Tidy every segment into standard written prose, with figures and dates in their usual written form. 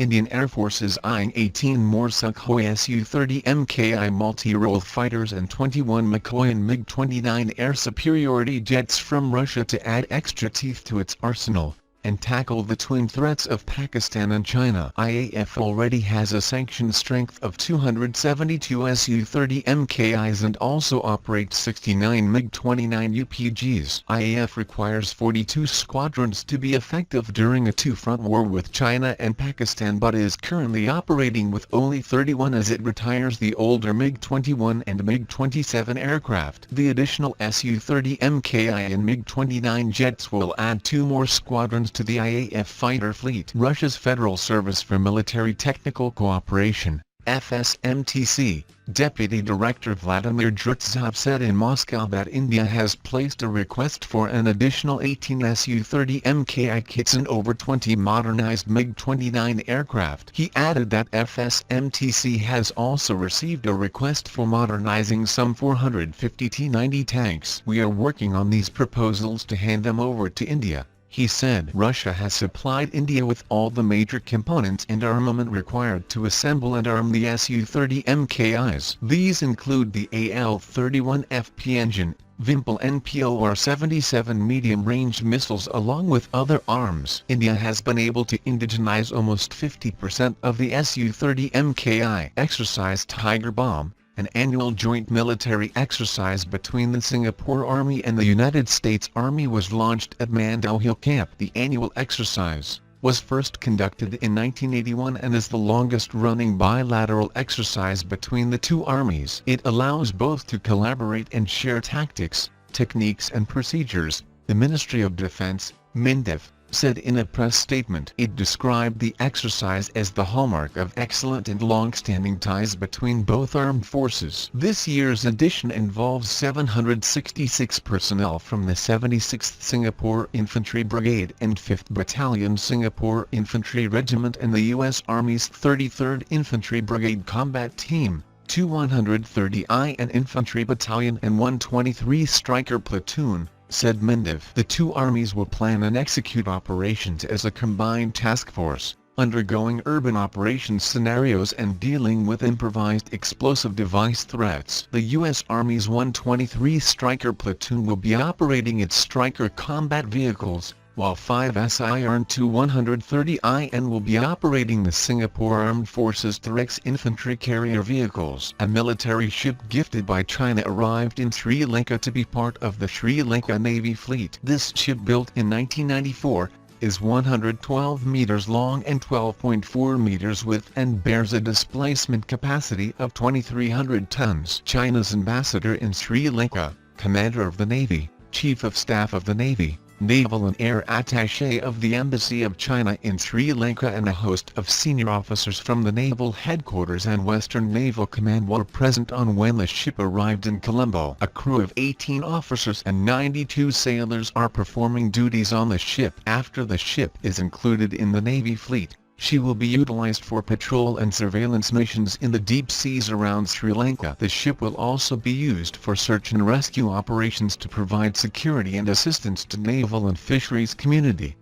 Indian Air Force is eyeing 18 more Sukhoi Su-30 MKI multi-role fighters and 21 Mikoyan MiG-29 air superiority jets from Russia to add extra teeth to its arsenal and tackle the twin threats of Pakistan and China. IAF already has a sanctioned strength of 272 Su-30 MKIs and also operates 69 MiG-29 UPGs. IAF requires 42 squadrons to be effective during a two-front war with China and Pakistan, but is currently operating with only 31 as it retires the older MiG-21 and MiG-27 aircraft. The additional Su-30 MKI and MiG-29 jets will add 2 more squadrons to the IAF fighter fleet. Russia's Federal Service for Military Technical Cooperation, FSMTC, Deputy Director Vladimir Drutsyov said in Moscow that India has placed a request for an additional 18 Su-30 MKI kits and over 20 modernized MiG-29 aircraft. He added that FSMTC has also received a request for modernizing some 450 T-90 tanks. We are working on these proposals to hand them over to India, he said. Russia has supplied India with all the major components and armament required to assemble and arm the Su-30 MKIs. These include the AL-31FP engine, Vimpel NPOR-77 medium-range missiles along with other arms. India has been able to indigenize almost 50% of the Su-30 MKI. Exercise Tiger Balm, an annual joint military exercise between the Singapore Army and the United States Army, was launched at Mandai Hill Camp. The annual exercise was first conducted in 1981 and is the longest-running bilateral exercise between the two armies. It allows both to collaborate and share tactics, techniques and procedures, the Ministry of Defense, MINDEF, said in a press statement. It described the exercise as the hallmark of excellent and long-standing ties between both armed forces. This year's edition involves 766 personnel from the 76th Singapore Infantry Brigade and 5th Battalion Singapore Infantry Regiment and the U.S. Army's 33rd Infantry Brigade Combat Team, 2 130I and Infantry Battalion and 123 Striker Platoon, said MINDEF. The two armies will plan and execute operations as a combined task force, undergoing urban operations scenarios and dealing with improvised explosive device threats. The U.S. Army's 123 Striker Platoon will be operating its Striker combat vehicles, while 5 SIR-2 130IN will be operating the Singapore Armed Forces T-Rex infantry carrier vehicles. A military ship gifted by China arrived in Sri Lanka to be part of the Sri Lanka Navy fleet. This ship, built in 1994, is 112 meters long and 12.4 meters width and bears a displacement capacity of 2,300 tons. China's ambassador in Sri Lanka, Commander of the Navy, Chief of Staff of the Navy, Naval and Air Attaché of the Embassy of China in Sri Lanka and a host of senior officers from the Naval Headquarters and Western Naval Command were present on when the ship arrived in Colombo. A crew of 18 officers and 92 sailors are performing duties on the ship. After the ship is included in the Navy fleet, she will be utilized for patrol and surveillance missions in the deep seas around Sri Lanka. The ship will also be used for search and rescue operations to provide security and assistance to naval and fisheries community.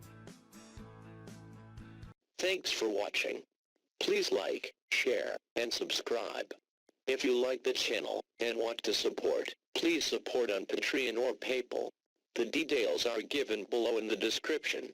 Thanks for watching. Please like, share, and subscribe. If you like the channel and want to support, please support on Patreon or PayPal. The details are given below in the description.